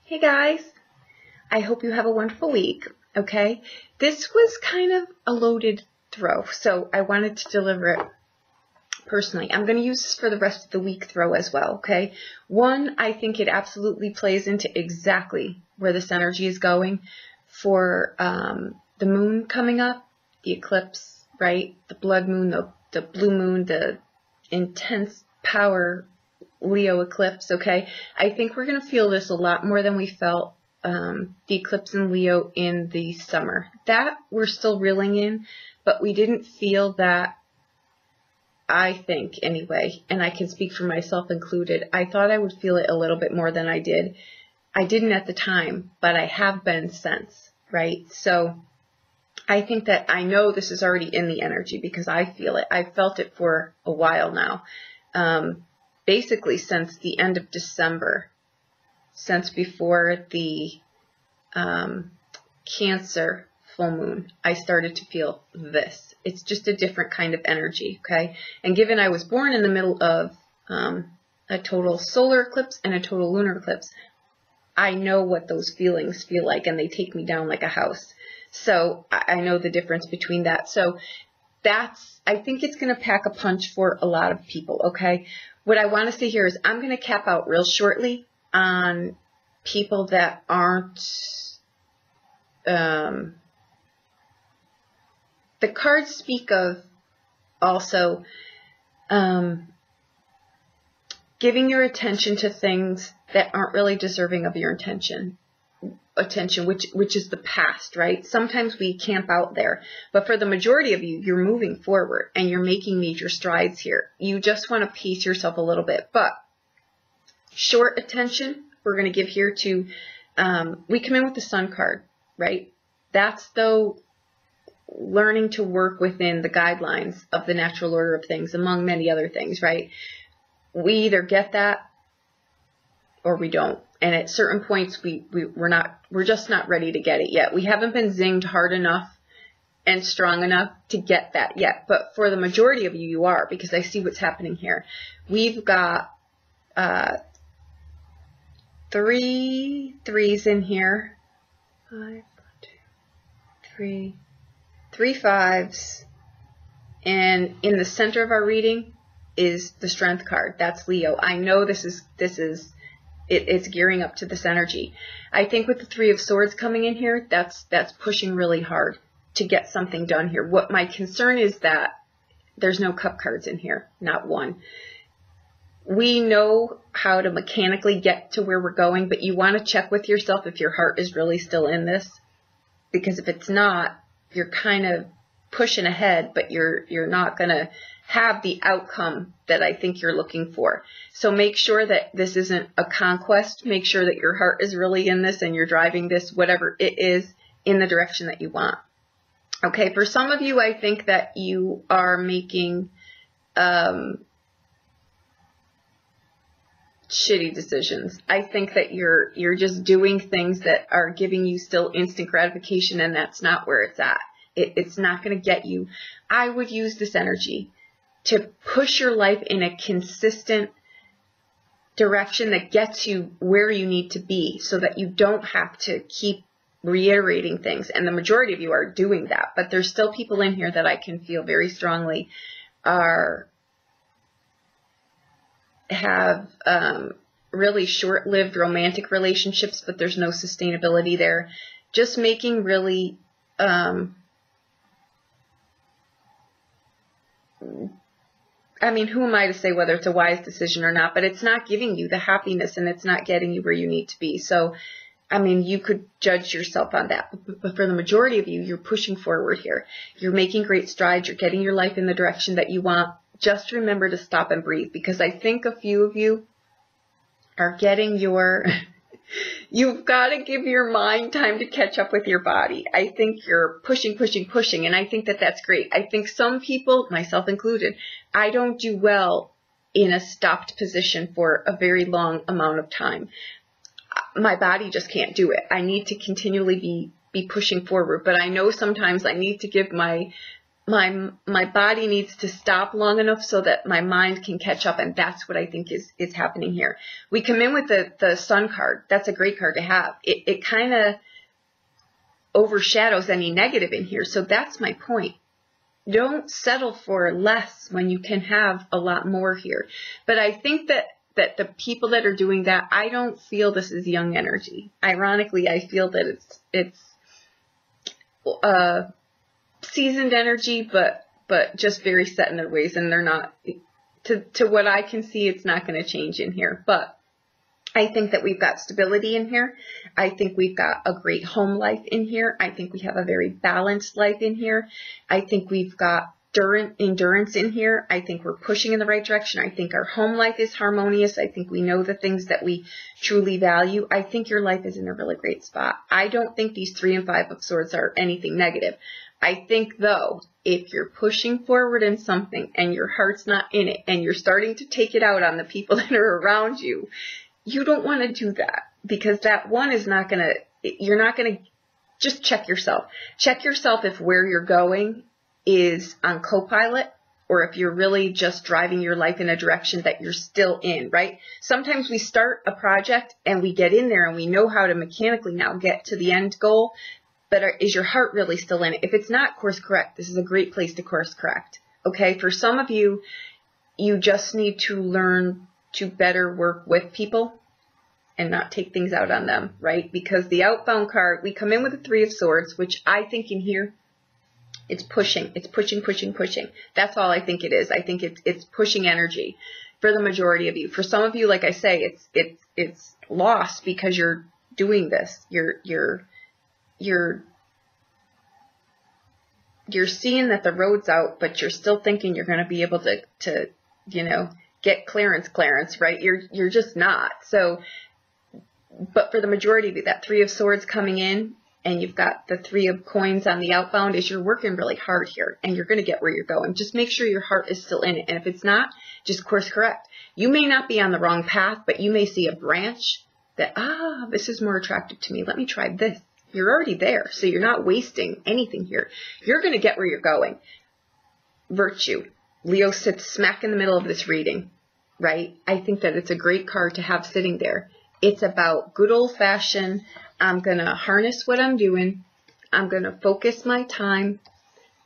Hey guys, I hope you have a wonderful week, okay? This was kind of a loaded throw, so I wanted to deliver it personally. I'm going to use this for the rest of the week throw as well, okay? One, I think it absolutely plays into exactly where this energy is going for the moon coming up, the eclipse, right? The blood moon, the blue moon, the intense power Leo eclipse, okay? I think we're going to feel this a lot more than we felt the eclipse in Leo in the summer. That we're still reeling in, but we didn't feel that, I think, anyway, and I can speak for myself included. I thought I would feel it a little bit more than I did. I didn't at the time, but I have been since, right? So I think that I know this is already in the energy because I feel it. I've felt it for a while now. Basically since the end of December, since before the Cancer full moon, I started to feel this. It's just a different kind of energy, okay? And given I was born in the middle of a total solar eclipse and a total lunar eclipse, I know what those feelings feel like, and they take me down like a house. So I know the difference between that. So I think it's going to pack a punch for a lot of people, okay? What I want to say here is I'm going to cap out real shortly on people that aren't, the cards speak of also giving your attention to things that aren't really deserving of your attention, which is the past, right? Sometimes we camp out there, but for the majority of you, you're moving forward and you're making major strides here. You just want to pace yourself a little bit, but short attention we're going to give here to, we come in with the Sun card, right? That's though learning to work within the guidelines of the natural order of things, among many other things, right? We either get that or we don't. And at certain points, we're just not ready to get it yet. We haven't been zinged hard enough and strong enough to get that yet. But for the majority of you, you are, because I see what's happening here. We've got 3 threes in here. 5, 2, 3, 3 5s. And in the center of our reading is the Strength card. That's Leo. I know it's gearing up to this energy. I think with the 3 of Swords coming in here, that's pushing really hard to get something done here. What my concern is that there's no Cup cards in here, not one. We know how to mechanically get to where we're going, but you want to check with yourself if your heart is really still in this, because if it's not, you're kind of pushing ahead, but you're not going to have the outcome that I think you're looking for. So make sure that this isn't a conquest. Make sure that your heart is really in this and you're driving this, whatever it is, in the direction that you want. Okay, for some of you, I think that you are making shitty decisions. I think that you're just doing things that are giving you still instant gratification, and that's not where it's at. It's not going to get you. I would use this energy to push your life in a consistent direction that gets you where you need to be, so that you don't have to keep reiterating things. And the majority of you are doing that, but there's still people in here that I can feel very strongly have really short-lived romantic relationships, but there's no sustainability there. Just making really I mean, who am I to say whether it's a wise decision or not, but it's not giving you the happiness and it's not getting you where you need to be. So, I mean, you could judge yourself on that, but for the majority of you, you're pushing forward here. You're making great strides. You're getting your life in the direction that you want. Just remember to stop and breathe, because I think a few of you are getting you've got to give your mind time to catch up with your body. I think you're pushing, and I think that that's great. I think some people, myself included, I don't do well in a stopped position for a very long amount of time. My body just can't do it. I need to continually be pushing forward, but I know sometimes I need to give my my body needs to stop long enough so that my mind can catch up, and that's what I think is happening here. We come in with the Sun card. That's a great card to have. It kind of overshadows any negative in here, so that's my point. Don't settle for less when you can have a lot more here. But I think that the people that are doing that, I don't feel this is young energy. Ironically, I feel that it's seasoned energy, but just very set in their ways, and they're not, to what I can see, it's not going to change in here. But I think that we've got stability in here. I think we've got a great home life in here. I think we have a very balanced life in here. I think we've got endurance in here. I think we're pushing in the right direction. I think our home life is harmonious. I think we know the things that we truly value. I think your life is in a really great spot. I don't think these 3 and 5 of Swords are anything negative. I think, though, if you're pushing forward in something and your heart's not in it and you're starting to take it out on the people that are around you, you don't want to do that, because that one is not going to, you're not going to, just check yourself. Check yourself if where you're going is on co-pilot, or if you're really just driving your life in a direction that you're still in, right? Sometimes we start a project and we get in there and we know how to mechanically now get to the end goal, but is your heart really still in it? If it's not, course correct. This is a great place to course correct. Okay, for some of you, you just need to learn to better work with people and not take things out on them, right? Because the outbound card, we come in with the 3 of Swords, which I think in here, it's pushing. It's pushing, pushing, pushing. That's all I think it is. I think it's pushing energy for the majority of you. For some of you, like I say, it's lost because you're doing this. You're seeing that the road's out, but you're still thinking you're going to be able to get clearance, right? You're just not. So, but for the majority of you, that 3 of Swords coming in, and you've got the 3 of Coins on the outbound, is you're working really hard here, and you're going to get where you're going. Just make sure your heart is still in it. And if it's not, just course correct. You may not be on the wrong path, but you may see a branch that, this is more attractive to me. Let me try this. You're already there, so you're not wasting anything here. You're going to get where you're going. Virtue. Leo sits smack in the middle of this reading, right? I think that it's a great card to have sitting there. It's about good old-fashioned, I'm going to harness what I'm doing. I'm going to focus my time.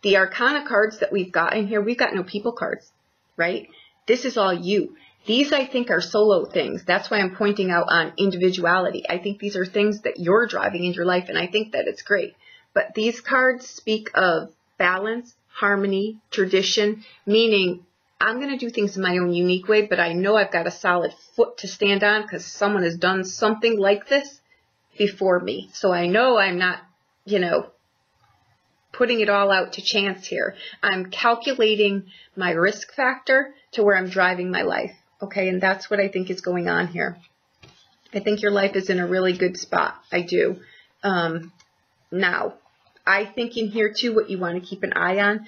The Arcana cards that we've got in here, we've got no people cards, right? This is all you. These, I think, are solo things. That's why I'm pointing out on individuality. I think these are things that you're driving in your life, and I think that it's great. But these cards speak of balance, harmony, tradition, meaning I'm going to do things in my own unique way, but I know I've got a solid foot to stand on because someone has done something like this before me. So I know I'm not, putting it all out to chance here. I'm calculating my risk factor to where I'm driving my life. Okay, and that's what I think is going on here. I think your life is in a really good spot. I do. Now, I think in here too, what you want to keep an eye on,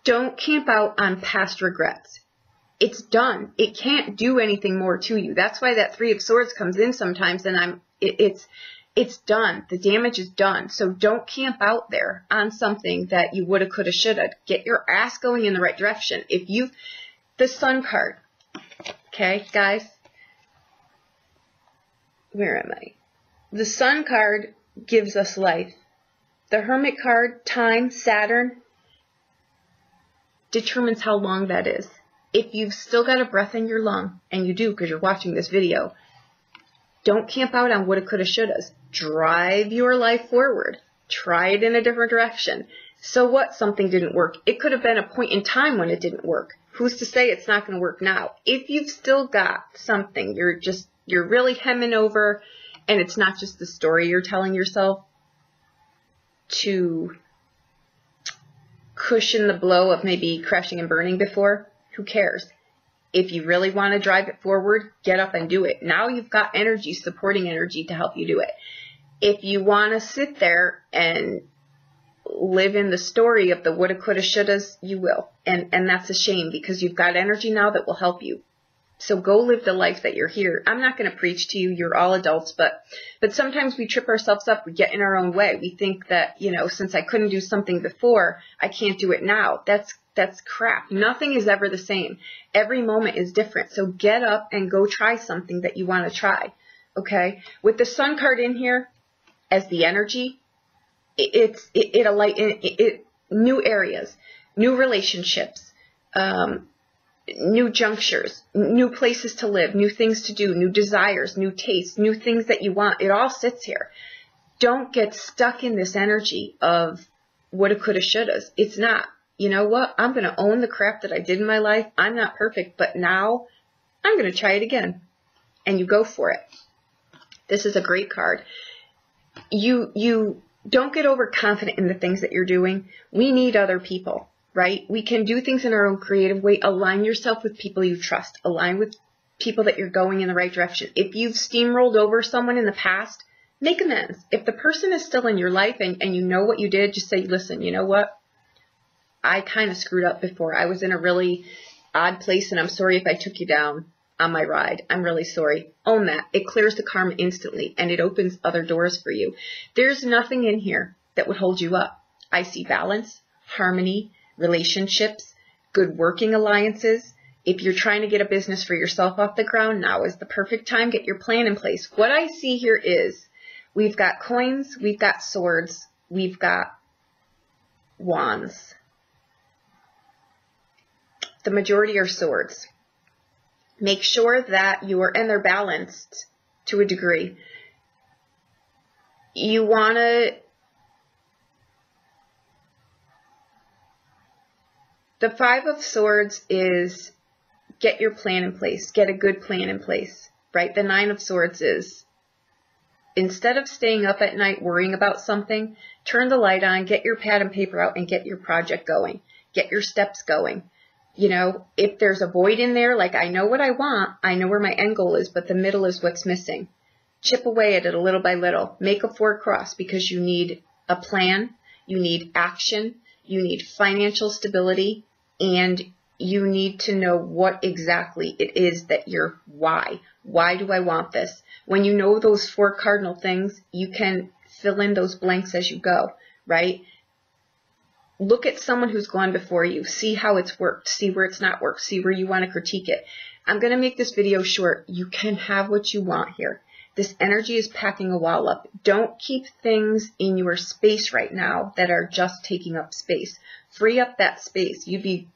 don't camp out on past regrets. It's done. It can't do anything more to you. That's why that 3 of Swords comes in sometimes, and it's done. The damage is done. So don't camp out there on something that you woulda, coulda, shoulda. Get your ass going in the right direction. The Sun card, okay, guys, where am I? The Sun card gives us life. The Hermit card, time, Saturn, determines how long that is. If you've still got a breath in your lung, and you do because you're watching this video, don't camp out on woulda, coulda, shouldas. Drive your life forward. Try it in a different direction. So what? Something didn't work. It could have been a point in time when it didn't work. Who's to say it's not going to work now? If you've still got something, you're really hemming over, and it's not just the story you're telling yourself to cushion the blow of maybe crashing and burning before, who cares? If you really want to drive it forward, get up and do it. Now you've got energy, supporting energy to help you do it. If you want to sit there and live in the story of the woulda, coulda, shouldas, you will. And that's a shame, because you've got energy now that will help you. So go live the life that you're here. I'm not going to preach to you. You're all adults, but sometimes we trip ourselves up. We get in our own way. We think that, you know, since I couldn't do something before, I can't do it now. That's crap. Nothing is ever the same. Every moment is different. So get up and go try something that you want to try. Okay. With the Sun card in here as the energy, it new areas, new relationships, new junctures, new places to live, new things to do, new desires, new tastes, new things that you want. It all sits here. Don't get stuck in this energy of woulda, coulda, shouldas. It's not. You know what? I'm going to own the crap that I did in my life. I'm not perfect, but now I'm going to try it again. And you go for it. This is a great card. You don't get overconfident in the things that you're doing. We need other people, right? We can do things in our own creative way. Align yourself with people you trust. Align with people that you're going in the right direction. If you've steamrolled over someone in the past, make amends. If the person is still in your life and you know what you did, just say, listen, you know what? I kind of screwed up before. I was in a really odd place, and I'm sorry if I took you down on my ride. I'm really sorry. Own that. It clears the karma instantly, and it opens other doors for you. There's nothing in here that would hold you up. I see balance, harmony, relationships, good working alliances. If you're trying to get a business for yourself off the ground, now is the perfect time. Get your plan in place. What I see here is we've got coins, we've got swords, we've got wands. The majority are swords. Make sure that and they're balanced to a degree. You want to, the Five of Swords is get your plan in place, get a good plan in place, right? The Nine of Swords is instead of staying up at night worrying about something, turn the light on, get your pad and paper out and get your project going, get your steps going. You know, if there's a void in there, like I know what I want, I know where my end goal is, but the middle is what's missing. Chip away at it a little by little. Make a 4 cross because you need a plan, you need action, you need financial stability, and you need to know what exactly it is that your why. Why do I want this? When you know those 4 cardinal things, you can fill in those blanks as you go, right? Look at someone who's gone before you. See how it's worked. See where it's not worked. See where you want to critique it. I'm going to make this video short. You can have what you want here. This energy is packing a wall up. Don't keep things in your space right now that are just taking up space. Free up that space. You'd be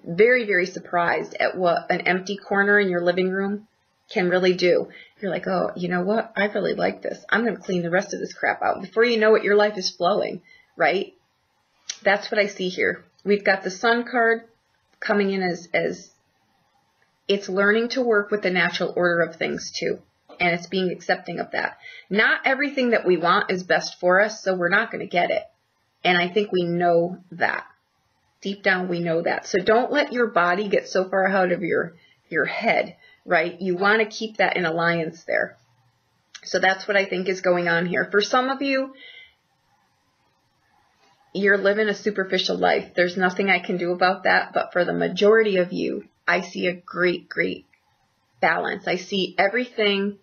very, very surprised at what an empty corner in your living room can really do. You're like, oh, you know what? I really like this. I'm going to clean the rest of this crap out. Before you know it, your life is flowing. Right? That's what I see here. We've got the Sun card coming in as it's learning to work with the natural order of things too. And it's being accepting of that. Not everything that we want is best for us, so we're not going to get it. And I think we know that. Deep down we know that. So don't let your body get so far out of your head, right? You want to keep that in alliance there. So that's what I think is going on here. For some of you, you're living a superficial life. There's nothing I can do about that. But for the majority of you, I see a great, great balance. I see everything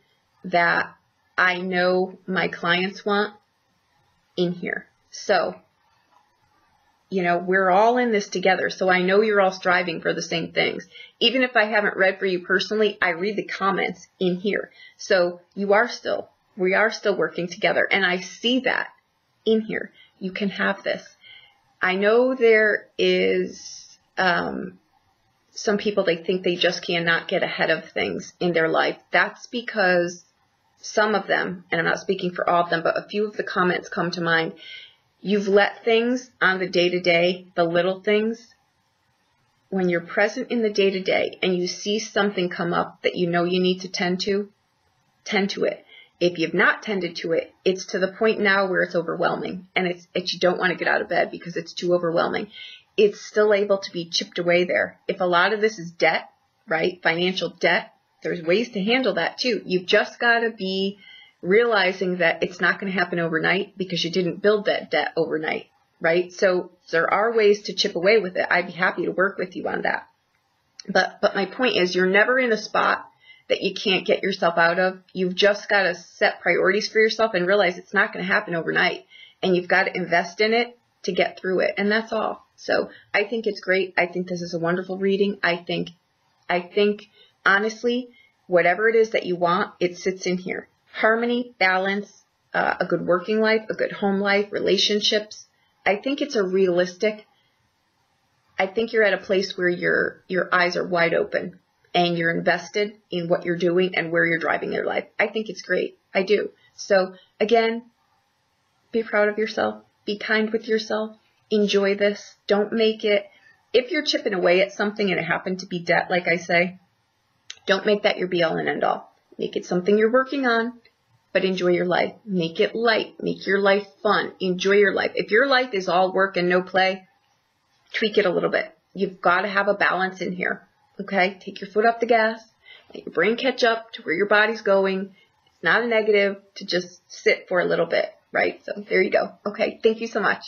that I know my clients want in here. So, you know, we're all in this together. So I know you're all striving for the same things. Even if I haven't read for you personally, I read the comments in here. So we are still working together. And I see that in here. You can have this. I know there is some people, they think they just cannot get ahead of things in their life. That's because some of them, and I'm not speaking for all of them, but a few of the comments come to mind. You've let things on the day-to-day, the little things, when you're present in the day-to-day and you see something come up that you know you need to tend to it. If you've not tended to it, it's to the point now where it's overwhelming and it's you don't want to get out of bed because it's too overwhelming. It's still able to be chipped away there. If a lot of this is debt, right, financial debt, there's ways to handle that too. You've just got to be realizing that it's not going to happen overnight because you didn't build that debt overnight, right? So there are ways to chip away with it. I'd be happy to work with you on that. But my point is, you're never in a spot that you can't get yourself out of. You've just got to set priorities for yourself and realize it's not going to happen overnight. And you've got to invest in it to get through it. And that's all. So I think it's great. I think this is a wonderful reading. I think honestly, whatever it is that you want, it sits in here. Harmony, balance, a good working life, a good home life, relationships. I think it's a realistic. I think you're at a place where your eyes are wide open and you're invested in what you're doing and where you're driving your life. I think it's great. I do. So again, be proud of yourself. Be kind with yourself. Enjoy this. Don't make it, if you're chipping away at something and it happened to be debt, like I say, don't make that your be all and end all. Make it something you're working on, but enjoy your life. Make it light. Make your life fun. Enjoy your life. If your life is all work and no play, tweak it a little bit. You've got to have a balance in here. Okay? Take your foot off the gas. Let your brain catch up to where your body's going. It's not a negative to just sit for a little bit, right? So there you go. Okay. Thank you so much.